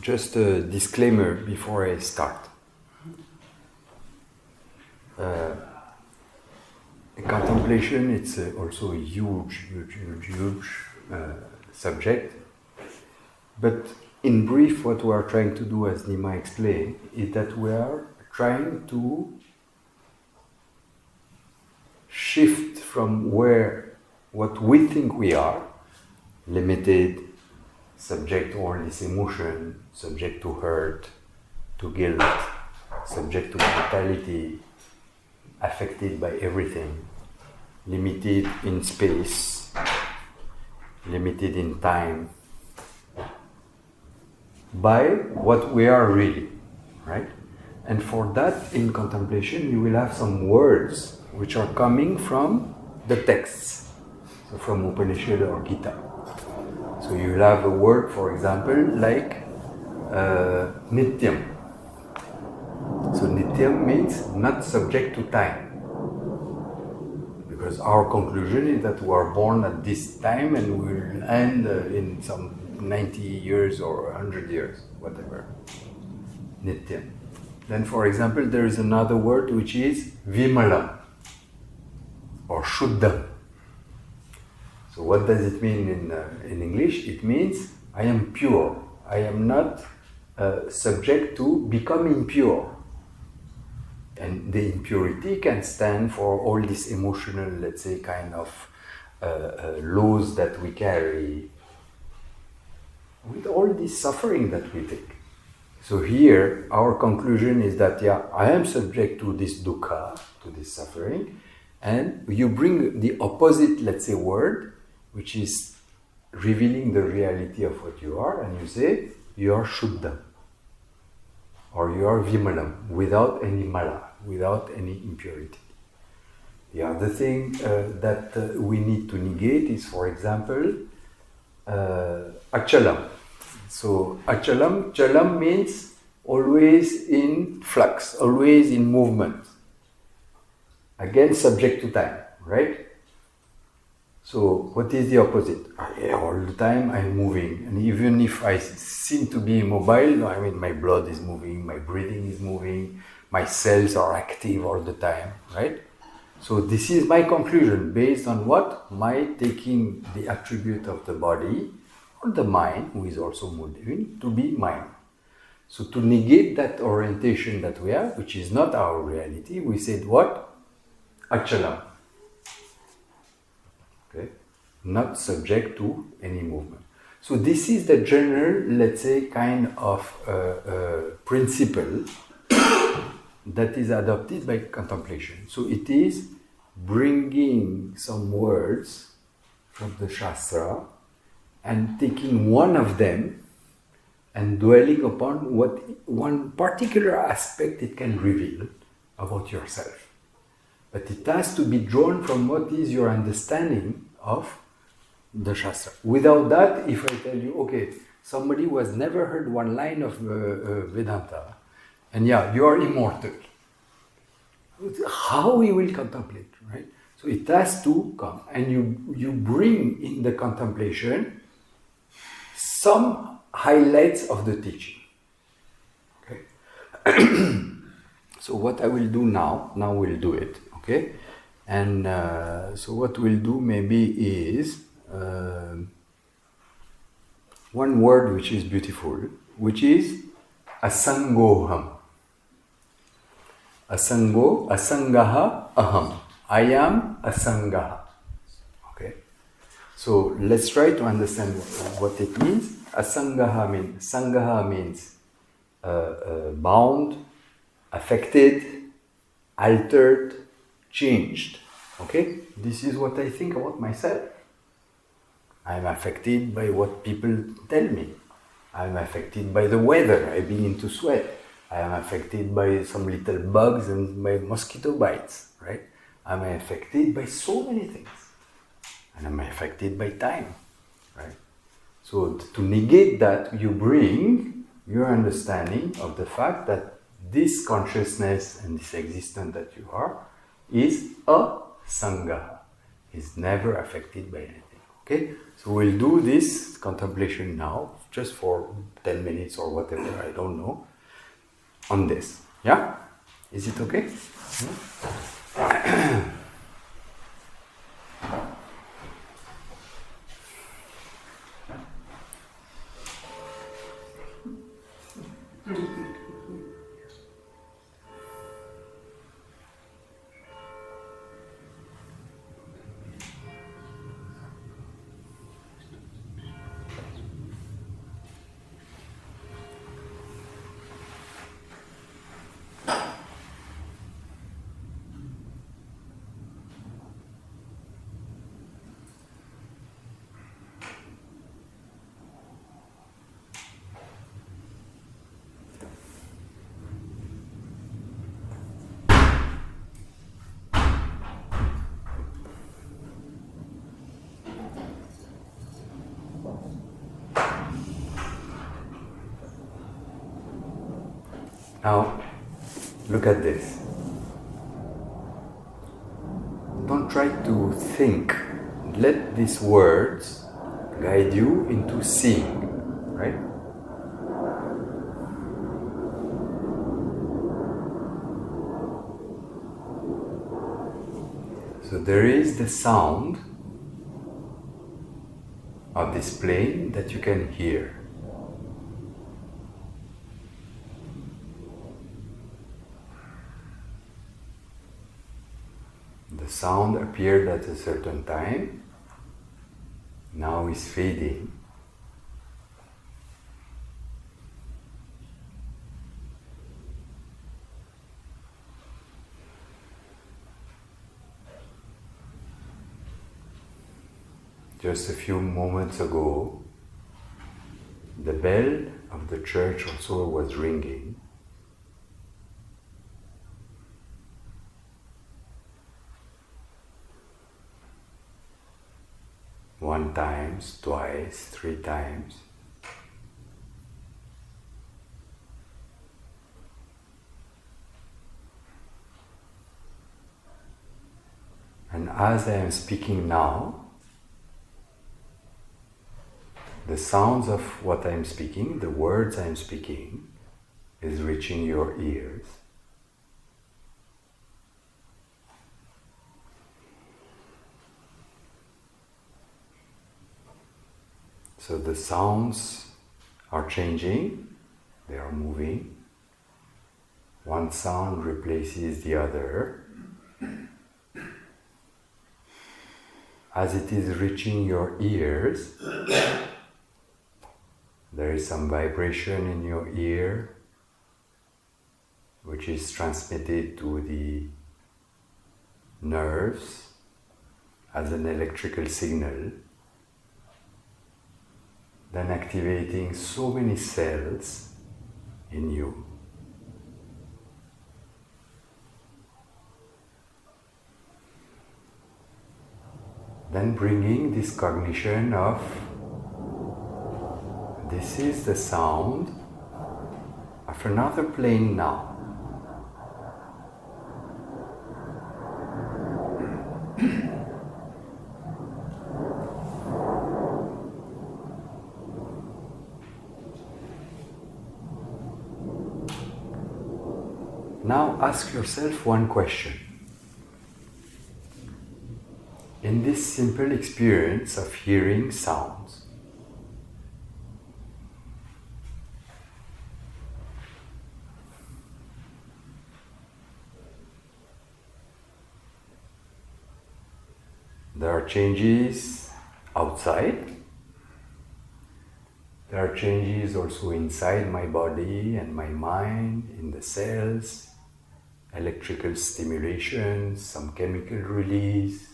just a disclaimer before I start. Contemplation, it's also a huge subject. But in brief, what we are trying to do, as Nima explained, is that we are trying to shift from what we think we are, limited, subject to all this emotion, subject to hurt, to guilt, subject to mortality, affected by everything, limited in space, limited in time, by what we are really, right? And for that, in contemplation, you will have some words which are coming from the texts, so from Upanishad or Gita. So you will have a word, for example, like nityam. So nityam means not subject to time. Because our conclusion is that we are born at this time and we will end in some 90 years or 100 years, whatever. Nityam. Then, for example, there is another word which is vimalam or shuddham. So what does it mean in English? It means I am pure. I am not subject to become impure. And the impurity can stand for all this emotional, let's say, kind of laws that we carry, with all this suffering that we take. So here, our conclusion is that, I am subject to this dukkha, to this suffering, and you bring the opposite, let's say, word, which is revealing the reality of what you are, and you say, you are shuddha, or you are vimalam, without any mala, without any impurity. The other thing that we need to negate is, for example, achalam. So chalam means always in flux, always in movement. Again, subject to time, right? So what is the opposite? All the time I'm moving, and even if I seem to be immobile, my blood is moving, my breathing is moving, my cells are active all the time, right? So this is my conclusion based on what? My taking the attribute of the body or the mind, who is also moving, to be mind. So to negate that orientation that we have, which is not our reality, we said what? Achalam. Okay? Not subject to any movement. So this is the general, let's say, kind of principle that is adopted by contemplation. So it is bringing some words from the Shastra and taking one of them and dwelling upon what one particular aspect it can reveal about yourself. But it has to be drawn from what is your understanding of the Shastra. Without that, if I tell you, okay, somebody who has never heard one line of Vedanta, and you are immortal, how he will contemplate, right? So it has to come, and you bring in the contemplation some highlights of the teaching. Okay. So what I will do now we'll do it, okay? And so what we'll do maybe is one word which is beautiful, which is asangoham. Asangaha aham. I am asangaha. Okay. So let's try to understand what it means. Asangaha means, sangaha means bound, affected, altered, changed. Okay? This is what I think about myself. I am affected by what people tell me. I am affected by the weather. I begin to sweat. I am affected by some little bugs and by mosquito bites, right? I am affected by so many things. And I am affected by time, right? So to negate that, you bring your understanding of the fact that this consciousness and this existence that you are is a sangha, is never affected by anything. Okay? So we'll do this contemplation now, just for 10 minutes or whatever, I don't know, on this. Yeah? Is it okay? Now, look at this. Don't try to think. Let these words guide you into seeing, right? So there is the sound of this plane that you can hear. The sound appeared at a certain time, now is fading. Just a few moments ago, the bell of the church also was ringing. One times, twice, three times. And as I am speaking now, the sounds of what I am speaking, the words I am speaking, is reaching your ears. So the sounds are changing, they are moving. One sound replaces the other. As it is reaching your ears, there is some vibration in your ear, which is transmitted to the nerves as an electrical signal, then activating so many cells in you. Then bringing this cognition of this is the sound of another plane now. Now ask yourself one question. In this simple experience of hearing sounds, there are changes outside. There are changes also inside my body and my mind, in the cells, electrical stimulation, some chemical release.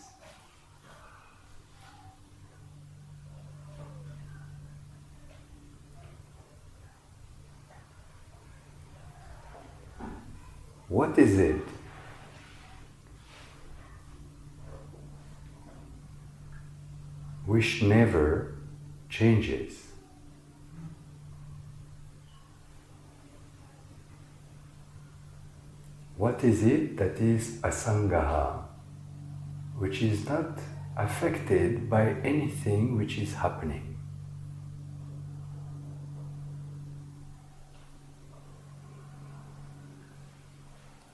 What is it? Which never changes. What is it that is asangaha, which is not affected by anything which is happening.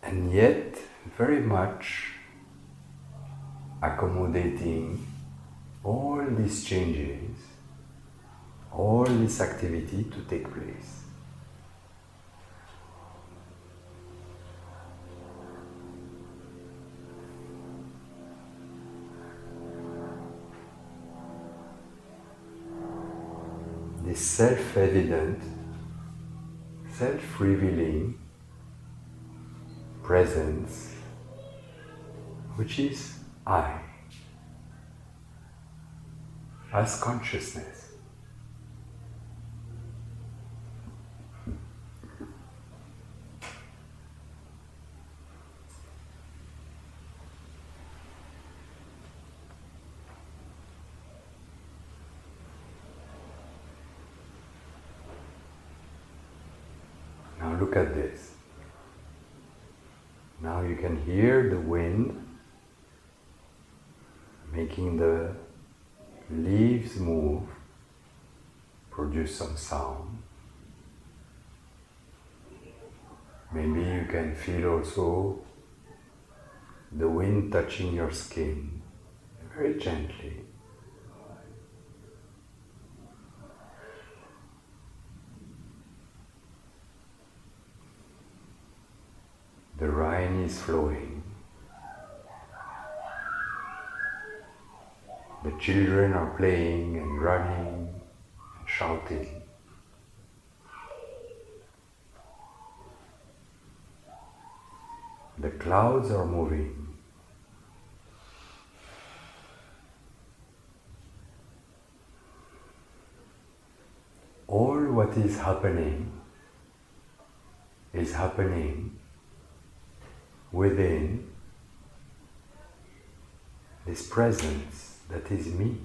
And yet, very much accommodating all these changes, all this activity to take place. This self-evident, self-revealing presence, which is I, as consciousness. Now look at this. Now you can hear the wind making the leaves move, produce some sound. Maybe you can feel also the wind touching your skin very gently. The Rhine is flowing. The children are playing and running and shouting. The clouds are moving. All what is happening within this presence that is me.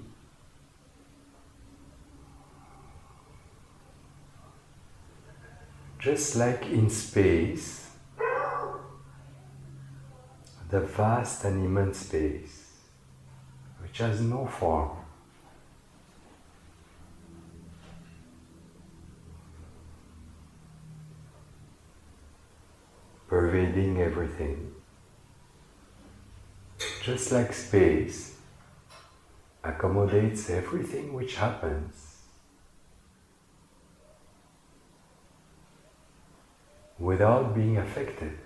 Just like in space, the vast and immense space, which has no form, pervading everything. Just like space accommodates everything which happens without being affected.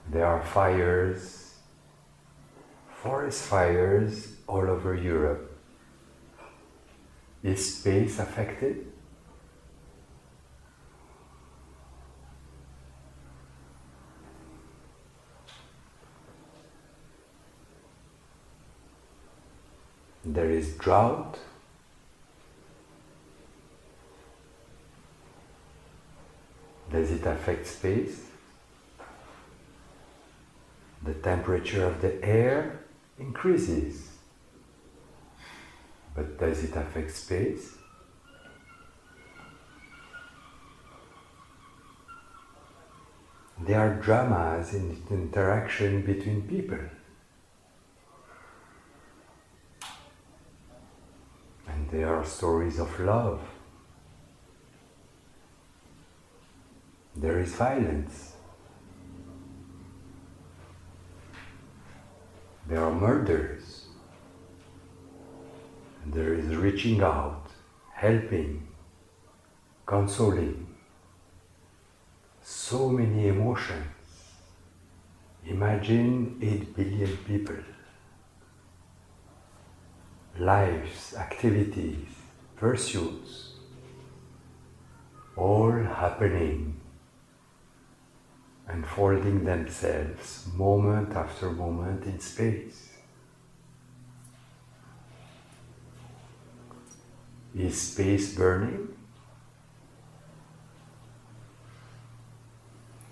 There are fires, forest fires all over Europe. Is space affected? There is drought. Does it affect space? The temperature of the air increases. But does it affect space? There are dramas in the interaction between people. And there are stories of love. There is violence. There are murders. And there is reaching out, helping, consoling. So many emotions. Imagine 8 billion people. Lives, activities, pursuits, all happening, unfolding themselves moment after moment in space. Is space burning?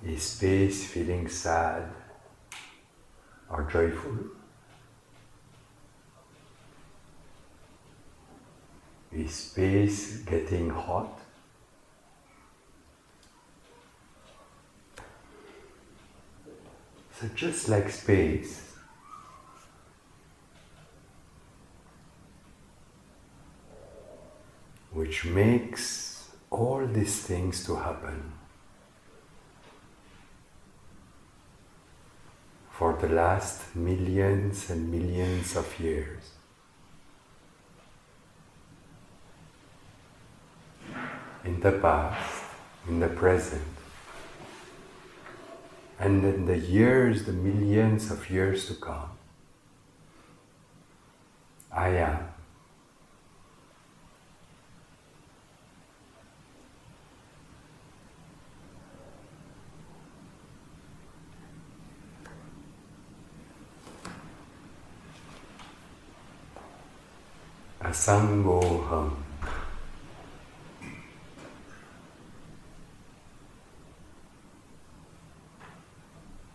Is space feeling sad or joyful? Is space getting hot? So just like space, which makes all these things to happen for the last millions and millions of years. In the past, in the present, and in the years, the millions of years to come, I am. Asangoham.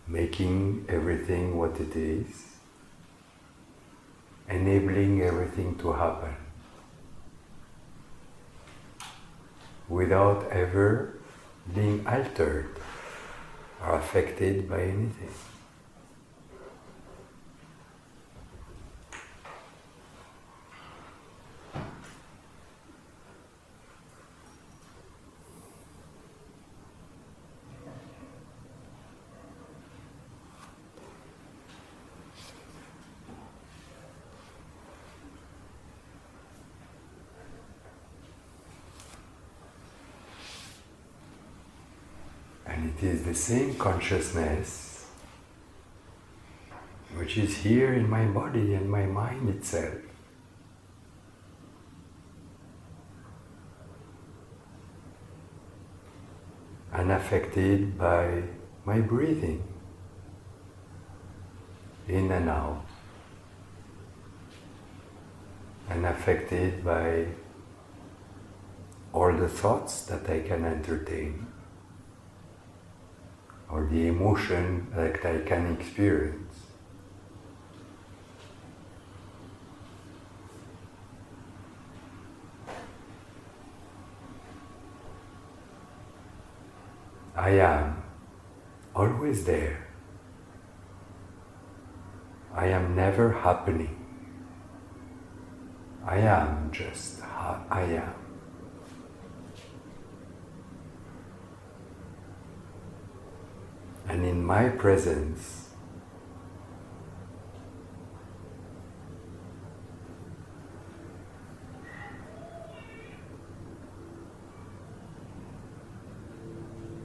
Making everything what it is, enabling everything to happen without ever being altered or affected by anything. And it is the same consciousness which is here in my body and my mind itself. Unaffected by my breathing in and out, unaffected by all the thoughts that I can entertain, or the emotion that I can experience. I am always there. I am never happening. I am just I am. And in my presence,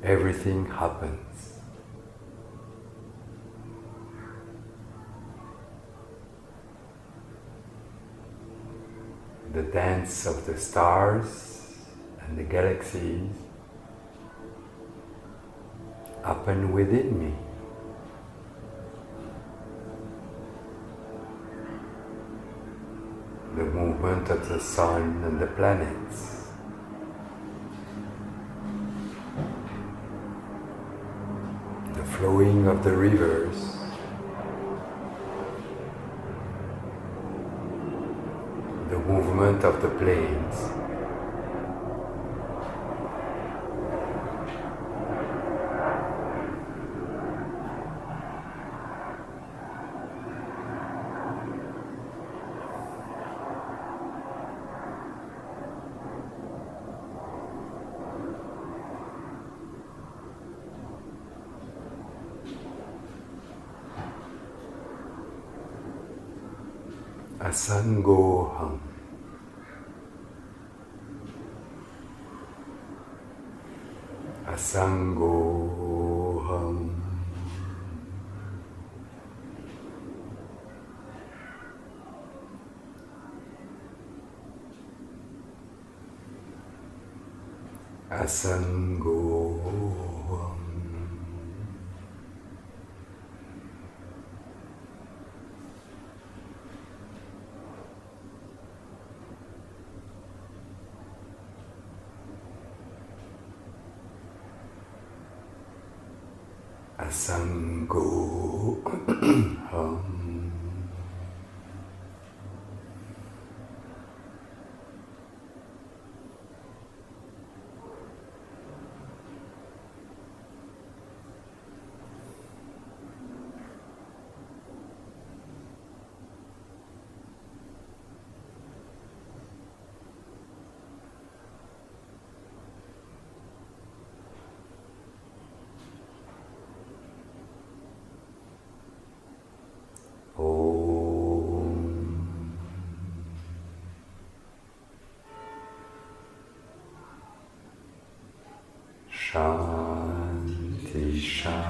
everything happens. The dance of the stars and the galaxies happen within me. The movement of the sun and the planets. The flowing of the rivers. The movement of the plains. Asangoham. Asangoham. Asangoham. Asangoham.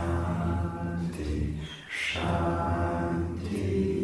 Shanti, Shanti.